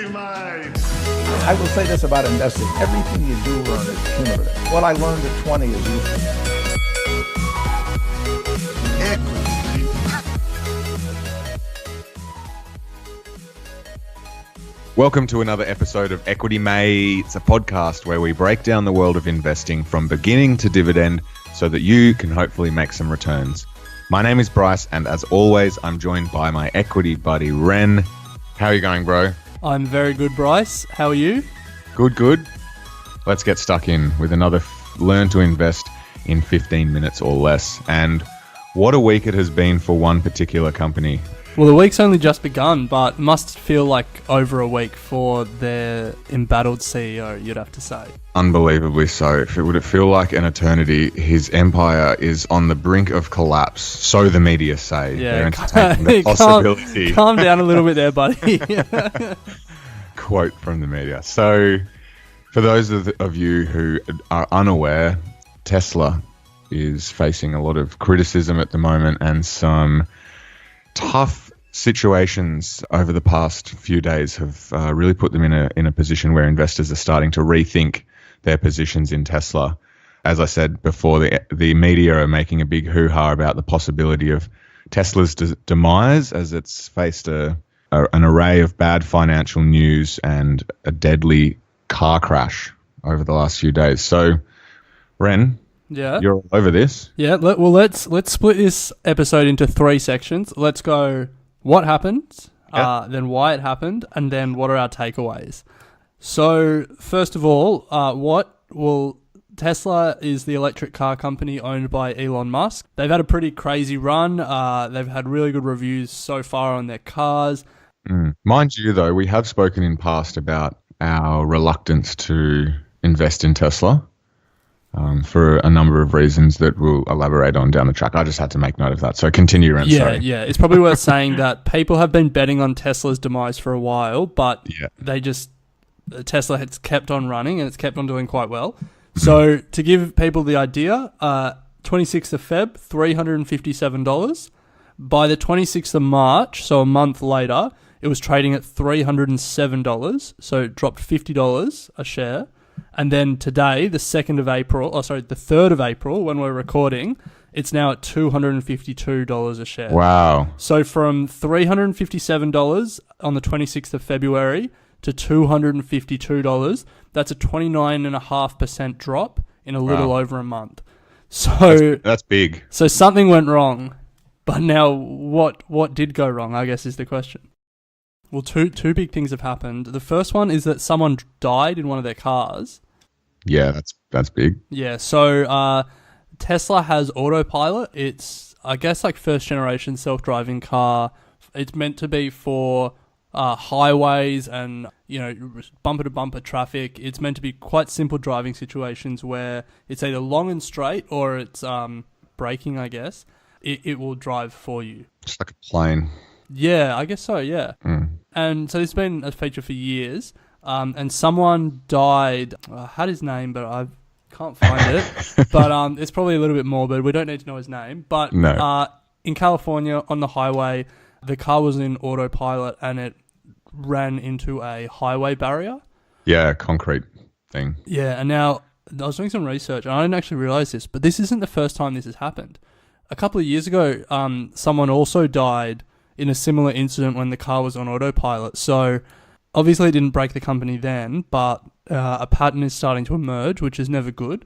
Equity Mate. I will say this about investing. Everything you do learn is cumulative. What I learned at 20 is useful. Equity Mate. Welcome to another episode of Equity Mates, a podcast where we break down the world of investing from beginning to dividend so that you can hopefully make some returns. My name is Bryce, and as always, I'm joined by my equity buddy, Ren. How are you going, bro? I'm very good, Bryce. How are you? Good. Let's get stuck in with another Learn to Invest in 15 minutes or less. And what a week it has been for one particular company. Well, the week's only just begun, but must feel like over a week for their embattled CEO, you'd have to say. Unbelievably so. Would it feel like an eternity? His empire is on the brink of collapse, so the media say. Yeah, they're entertaining the possibility. Calm down a little bit there, buddy. Quote from the media. So, for those of you who are unaware, Tesla is facing a lot of criticism at the moment and some tough situations over the past few days have really put them in a position where investors are starting to rethink their positions in Tesla. As I said before, the media are making a big hoo-ha about the possibility of Tesla's demise as it's faced an array of bad financial news and a deadly car crash over the last few days. So, Ren, Yeah. you're all over this. Yeah. Let's split this episode into three sections. Let's go what happened, then why it happened, and then what are our takeaways. So first of all, Tesla is the electric car company owned by Elon Musk. They've had a pretty crazy run. They've had really good reviews so far on their cars. Mind you, though, we have spoken in past about our reluctance to invest in Tesla. For a number of reasons that we'll elaborate on down the track. I just had to make note of that. So continue, Ren. Sorry. Yeah. It's probably worth saying that people have been betting on Tesla's demise for a while, but Tesla has kept on running and it's kept on doing quite well. So to give people the idea, 26th of Feb, $357. By the 26th of March, so a month later, it was trading at $307. So it dropped $50 a share. And then today, the 3rd of April, when we're recording, it's now at $252 a share. Wow. So from $357 on the 26th of February to $252, that's a 29.5% drop in a little over a month. So that's big. So something went wrong. But now what did go wrong, I guess, is the question. Well, two big things have happened. The first one is that someone died in one of their cars. Yeah, that's big. Yeah, so Tesla has autopilot. It's, I guess, like first generation self-driving car. It's meant to be for highways and, bumper to bumper traffic. It's meant to be quite simple driving situations where it's either long and straight or it's braking, I guess. It will drive for you. Just like a plane. Yeah, I guess so, yeah. And so this has been a feature for years. And someone died. I had his name, but I can't find it. But it's probably a little bit morbid. We don't need to know his name. But no. In California, on the highway, the car was in autopilot and it ran into a highway barrier. Yeah, concrete thing. Yeah, and now I was doing some research and I didn't actually realize this, but this isn't the first time this has happened. A couple of years ago, someone also died in a similar incident when the car was on autopilot. So obviously it didn't break the company then, but a pattern is starting to emerge, which is never good.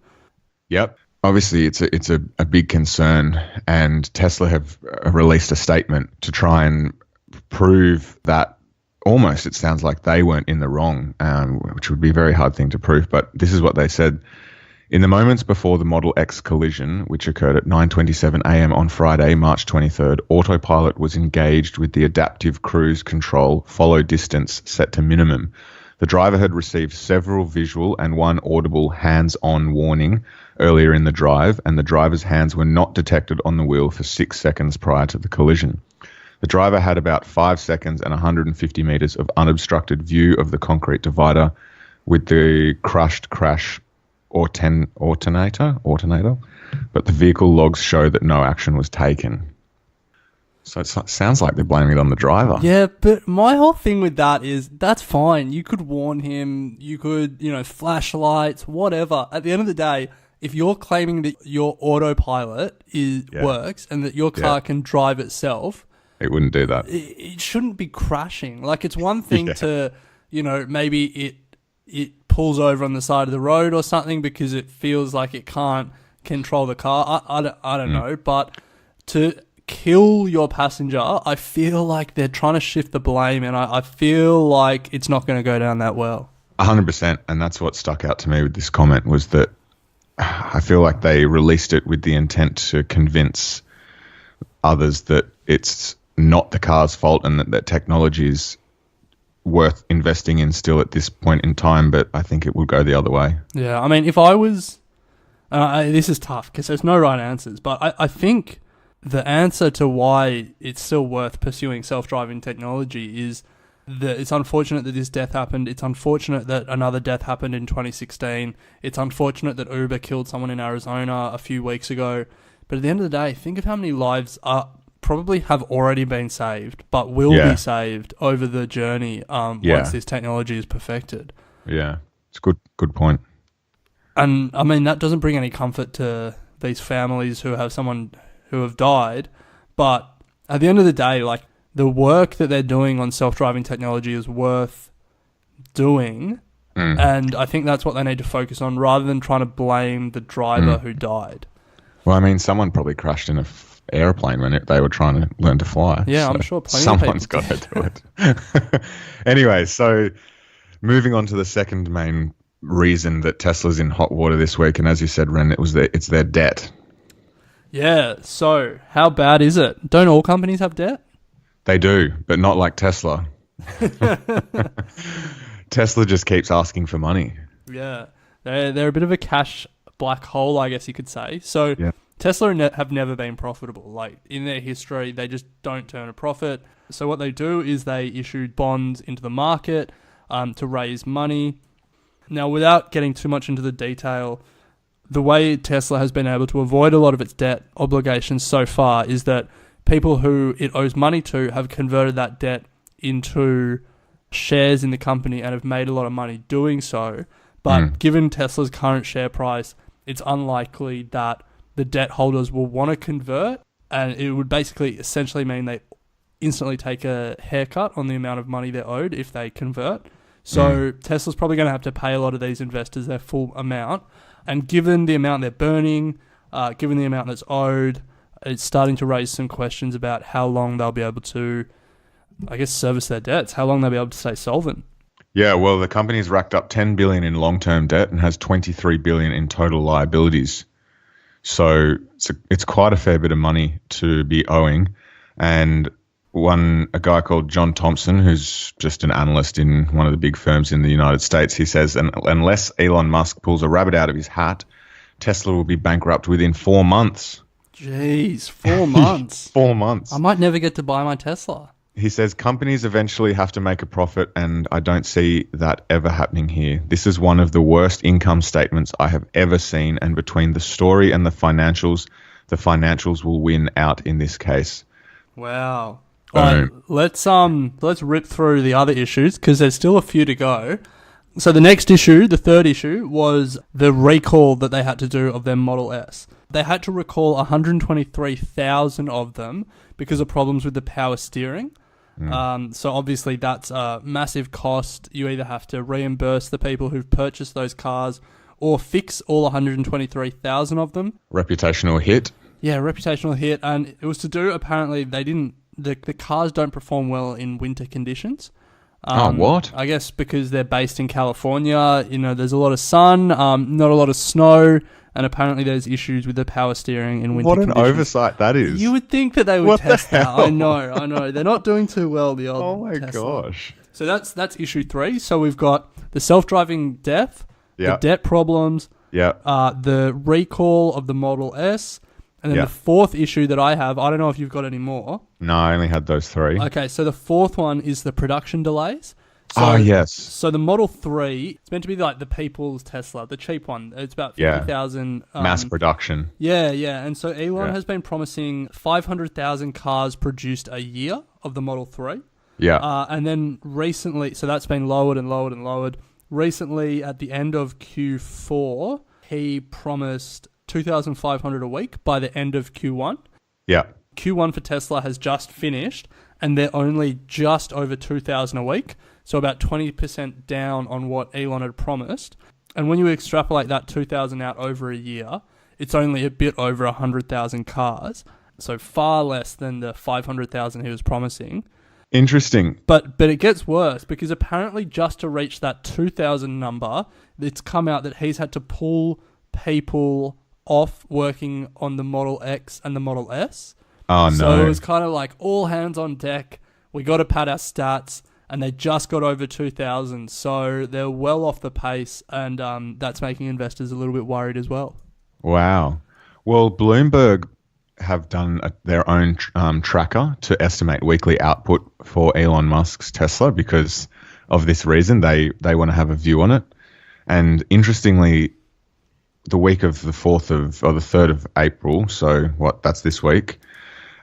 Yep. Obviously it's a big concern, and Tesla have released a statement to try and prove that almost it sounds like they weren't in the wrong, which would be a very hard thing to prove. But this is what they said. In the moments before the Model X collision, which occurred at 9:27 a.m. on Friday, March 23rd, autopilot was engaged with the adaptive cruise control follow distance set to minimum. The driver had received several visual and one audible hands-on warning earlier in the drive, and the driver's hands were not detected on the wheel for 6 seconds prior to the collision. The driver had about 5 seconds and 150 meters of unobstructed view of the concrete divider with the crushed crash alternator, but the vehicle logs show that no action was taken. So it sounds like they're blaming it on the driver. Yeah, but my whole thing with that is that's fine. You could warn him. You could, flashlights, whatever. At the end of the day, if you're claiming that your autopilot works and that your car can drive itself, it wouldn't do that. It shouldn't be crashing. Like, it's one thing to, maybe it pulls over on the side of the road or something because it feels like it can't control the car. I don't know, but to kill your passenger, I feel like they're trying to shift the blame, and I feel like it's not going to go down that well. 100%, and that's what stuck out to me with this comment was that I feel like they released it with the intent to convince others that it's not the car's fault and that technology is worth investing in still at this point in time, but I think it will go the other way. Yeah, I mean, if I was... this is tough because there's no right answers, but I think the answer to why it's still worth pursuing self-driving technology is that it's unfortunate that this death happened. It's unfortunate that another death happened in 2016. It's unfortunate that Uber killed someone in Arizona a few weeks ago. But at the end of the day, think of how many lives probably have already been saved, but will be saved over the journey once this technology is perfected. Yeah, it's a good point. And I mean, that doesn't bring any comfort to these families who have someone who have died. But at the end of the day, like, the work that they're doing on self-driving technology is worth doing. And I think that's what they need to focus on rather than trying to blame the driver who died. Well, I mean, someone probably crashed in an airplane when they were trying to learn to fly. Yeah, so I'm sure someone's got to do it. Anyway, so moving on to the second main reason that Tesla's in hot water this week, and as you said, Ren, it's their debt. Yeah, so how bad is it? Don't all companies have debt? They do, but not like Tesla. Tesla just keeps asking for money. Yeah, they're a bit of a cash black hole, I guess you could say. So Tesla have never been profitable. Like, in their history, they just don't turn a profit. So what they do is they issue bonds into the market to raise money. Now, without getting too much into the detail, the way Tesla has been able to avoid a lot of its debt obligations so far is that people who it owes money to have converted that debt into shares in the company and have made a lot of money doing so. But given Tesla's current share price, it's unlikely that the debt holders will want to convert, and it would basically essentially mean they instantly take a haircut on the amount of money they're owed if they convert. So Tesla's probably going to have to pay a lot of these investors their full amount. And given the amount they're burning, given the amount that's owed, it's starting to raise some questions about how long they'll be able to, I guess, service their debts, how long they'll be able to stay solvent. Yeah, well, the company's racked up $10 billion in long-term debt and has $23 billion in total liabilities. So it's quite a fair bit of money to be owing. And a guy called John Thompson, who's just an analyst in one of the big firms in the United States, he says, unless Elon Musk pulls a rabbit out of his hat, Tesla will be bankrupt within 4 months. Jeez, 4 months. 4 months. I might never get to buy my Tesla. He says companies eventually have to make a profit, and I don't see that ever happening here. This is one of the worst income statements I have ever seen, and between the story and the financials will win out in this case. Wow. All right, let's rip through the other issues because there's still a few to go. So the next issue, the third issue, was the recall that they had to do of their Model S. They had to recall 123,000 of them because of problems with the power steering. So obviously that's a massive cost. You either have to reimburse the people who've purchased those cars or fix all 123,000 of them. Reputational hit. Yeah, reputational hit. And it was to do, apparently, the cars don't perform well in winter conditions. What? I guess because they're based in California, there's a lot of sun, not a lot of snow, and apparently there's issues with the power steering in winter conditions. What an oversight that is. You would think that they would test that. I know. They're not doing too well, the old Tesla. Gosh. So that's issue 3. So we've got the self-driving death, the debt problems, the recall of the Model S, and then the fourth issue that I have, I don't know if you've got any more. No, I only had those 3. Okay, so the fourth one is the production delays. Yes. So the Model 3, it's meant to be like the people's Tesla, the cheap one. It's about 50,000. Mass production. Yeah. And so Elon has been promising 500,000 cars produced a year of the Model 3. Yeah. And then recently, so that's been lowered and lowered and lowered. Recently, at the end of Q4, he promised 2,500 a week by the end of Q1. Yeah. Q1 for Tesla has just finished, and they're only just over 2,000 a week, so about 20% down on what Elon had promised. And when you extrapolate that 2,000 out over a year, it's only a bit over 100,000 cars, so far less than the 500,000 he was promising. Interesting. But it gets worse, because apparently just to reach that 2,000 number, it's come out that he's had to pull people off working on the Model X and the Model S. Oh, no. So it was kind of like all hands on deck. We got to pad our stats, and they just got over 2,000. So they're well off the pace, and that's making investors a little bit worried as well. Wow. Well, Bloomberg have done their own tracker to estimate weekly output for Elon Musk's Tesla because of this reason. They want to have a view on it. And interestingly, the week of the 3rd of April, so that's this week,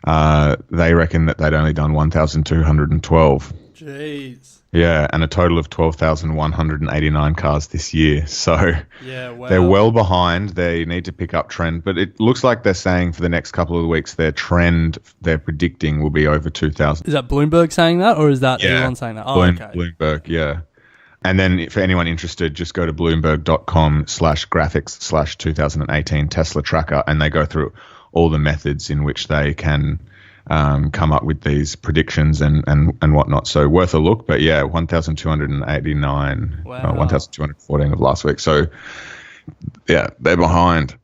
they reckon that they'd only done 1,212. Jeez. Yeah, and a total of 12,189 cars this year. So wow. They're well behind. They need to pick up trend. But it looks like they're saying for the next couple of weeks, their trend they're predicting will be over 2,000. Is that Bloomberg saying that, or is that Elon saying that? Oh, okay. Bloomberg, yeah. And then for anyone interested, just go to bloomberg.com/graphics/2018 Tesla tracker, and they go through all the methods in which they can come up with these predictions and whatnot. So worth a look. But yeah, 1,289, wow. 1,214 of last week. So yeah, they're behind.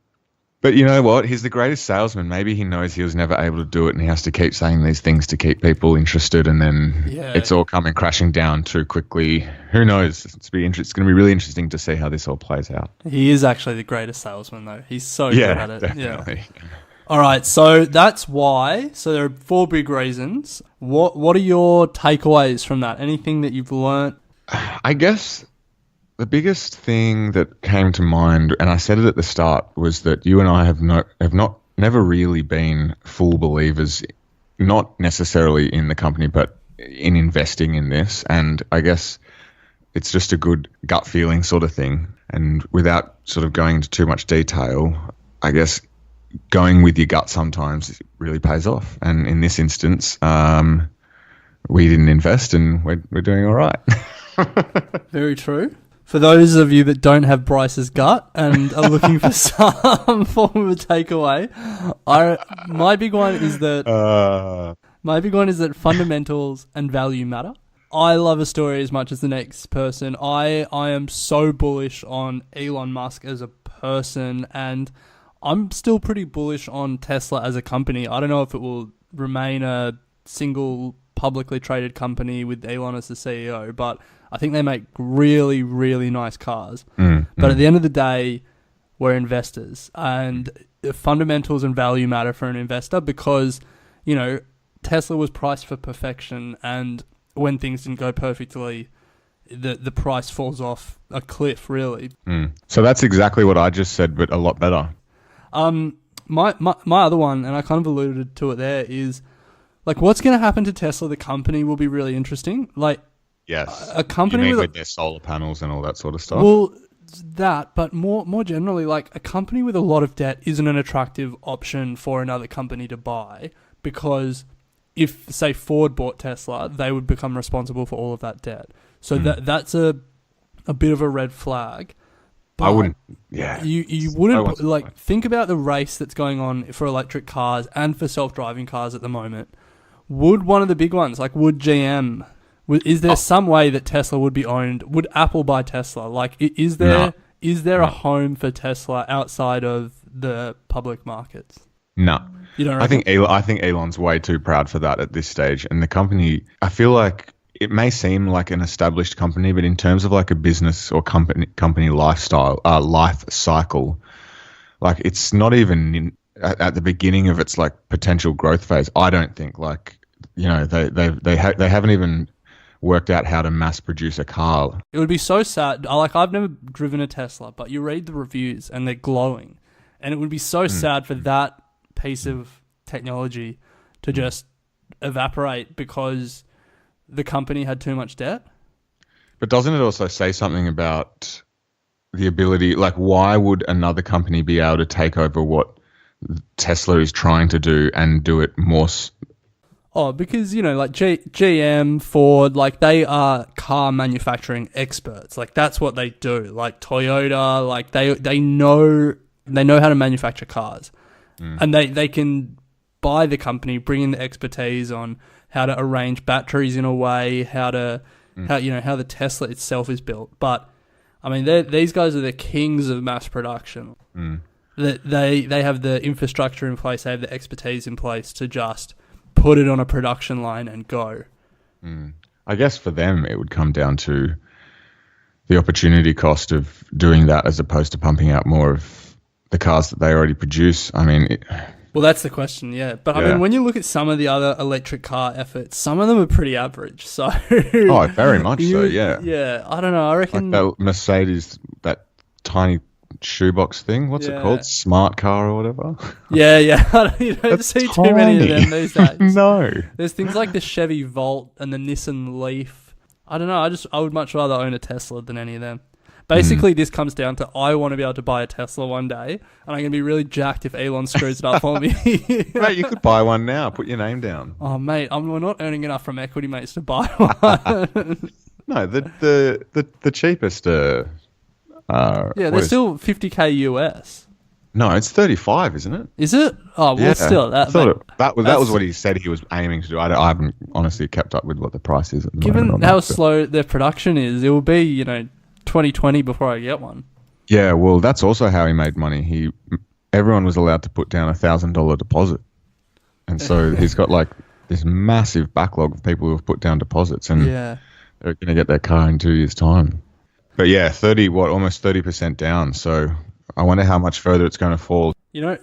But you know what? He's the greatest salesman. Maybe he knows he was never able to do it, and he has to keep saying these things to keep people interested, and then it's all coming crashing down too quickly. Who knows? It's going to be really interesting to see how this all plays out. He is actually the greatest salesman, though. He's so good at it. Definitely. Yeah. All right, so that's why. So there are 4 big reasons. What are your takeaways from that? Anything that you've learnt? I guess the biggest thing that came to mind, and I said it at the start, was that you and I have never really been full believers, not necessarily in the company, but in investing in this. And I guess it's just a good gut feeling sort of thing. And without sort of going into too much detail, I guess going with your gut sometimes really pays off. And in this instance, we didn't invest, and we're doing all right. Very true. For those of you that don't have Bryce's gut and are looking for some form of a takeaway, my big one is that fundamentals and value matter. I love a story as much as the next person. I am so bullish on Elon Musk as a person, and I'm still pretty bullish on Tesla as a company. I don't know if it will remain a single publicly traded company with Elon as the CEO, but I think they make really, really nice cars. But at the end of the day, we're investors, and fundamentals and value matter for an investor because, you know, Tesla was priced for perfection, and when things didn't go perfectly, the price falls off a cliff, really. So that's exactly what I just said, but a lot better. My other one, and I kind of alluded to it there, is like what's going to happen to Tesla, the company, will be really interesting. Like, yes, a company with their solar panels and all that sort of stuff. Well, that, but more generally, like a company with a lot of debt isn't an attractive option for another company to buy, because if, say, Ford bought Tesla, they would become responsible for all of that debt. So that's a bit of a red flag. But I wouldn't. Yeah, you wouldn't like think about the race that's going on for electric cars and for self-driving cars at the moment. Would one of the big ones, like would GM, is there some way that Tesla would be owned? Would Apple buy Tesla? Like, is there a home for Tesla outside of the public markets? No. You don't. I think Elon's way too proud for that at this stage, and the company. I feel like it may seem like an established company, but in terms of like a business or company life cycle, like it's not even at the beginning of its like potential growth phase. I don't think, like, you know, they haven't even worked out how to mass produce a car. It would be so sad. I've never driven a Tesla, but you read the reviews and they're glowing. And it would be so sad for that piece of technology to just evaporate because the company had too much debt. But doesn't it also say something about the ability, like why would another company be able to take over what Tesla is trying to do and do it more? Oh, because, like GM, Ford, like they are car manufacturing experts. Like that's what they do. Like Toyota, like they know how to manufacture cars. And they can buy the company, bring in the expertise on how to arrange batteries in a way, how the Tesla itself is built. But I mean, these guys are the kings of mass production. They have the infrastructure in place, they have the expertise in place to just put it on a production line and go. I guess for them, it would come down to the opportunity cost of doing that as opposed to pumping out more of the cars that they already produce. I mean... Well, that's the question, yeah. But I mean, when you look at some of the other electric car efforts, some of them are pretty average. So oh, very much so, yeah. Yeah, I don't know. I reckon... Like that Mercedes, that tiny shoebox thing, what's it called? Smart car or whatever? Yeah. You don't see too many of them these days. No. There's things like the Chevy Volt and the Nissan Leaf. I don't know. I would much rather own a Tesla than any of them. Basically, this comes down to I want to be able to buy a Tesla one day, and I'm going to be really jacked if Elon screws it up for me. Mate, you could buy one now. Put your name down. Oh, mate, we're not earning enough from equity mates to buy one. No, the cheapest. They're still $50K US. No, it's 35, isn't it? Is it? Oh, well, still that. That was what he said he was aiming to do. I haven't honestly kept up with what the price is at the moment. Given how slow their production is, it will be 2020 before I get one. Yeah, well, that's also how he made money. Everyone was allowed to put down $1,000 deposit, and so he's got like this massive backlog of people who have put down deposits, and they're going to get their car in 2 years' time. But yeah, almost 30% down. So I wonder how much further it's going to fall.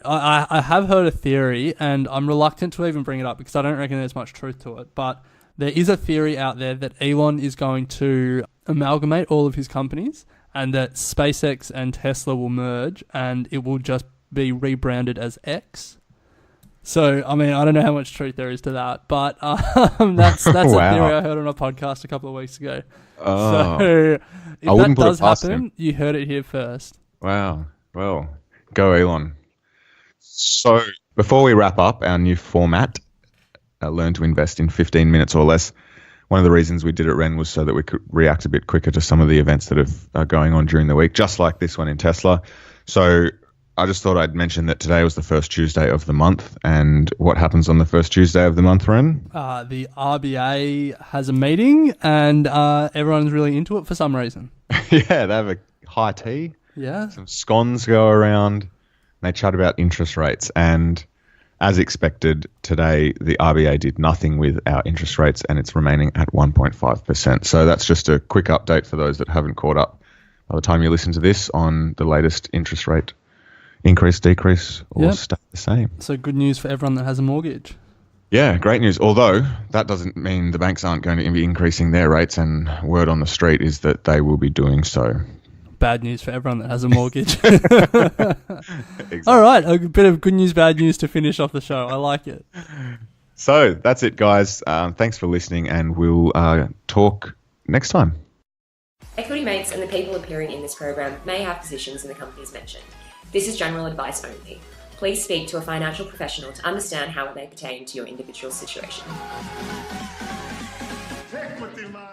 I have heard a theory, and I'm reluctant to even bring it up because I don't reckon there's much truth to it. But there is a theory out there that Elon is going to amalgamate all of his companies and that SpaceX and Tesla will merge and it will just be rebranded as X. So, I mean, I don't know how much truth there is to that, but that's a theory I heard on a podcast a couple of weeks ago. Oh. So, if that does happen, you heard it here first. Wow. Well, go Elon. So, before we wrap up our new format, learn to invest in 15 minutes or less. One of the reasons we did it, Ren, was so that we could react a bit quicker to some of the events that are going on during the week, just like this one in Tesla. So I just thought I'd mention that today was the first Tuesday of the month. And what happens on the first Tuesday of the month, Ren? The RBA has a meeting and everyone's really into it for some reason. Yeah, they have a high tea. Yeah. Some scones go around. They chat about interest rates. And as expected, today the RBA did nothing with our interest rates and it's remaining at 1.5%. So that's just a quick update for those that haven't caught up by the time you listen to this on the latest interest rate increase, decrease, or stay the same. So good news for everyone that has a mortgage. Yeah, great news. Although that doesn't mean the banks aren't going to be increasing their rates, and word on the street is that they will be doing so. Bad news for everyone that has a mortgage. Exactly. All right, a bit of good news, bad news to finish off the show. I like it. So that's it, guys. Thanks for listening, and we'll talk next time. Equity Mates and the people appearing in this program may have positions in the companies mentioned. This is general advice only. Please speak to a financial professional to understand how it may pertain to your individual situation. Equity, man.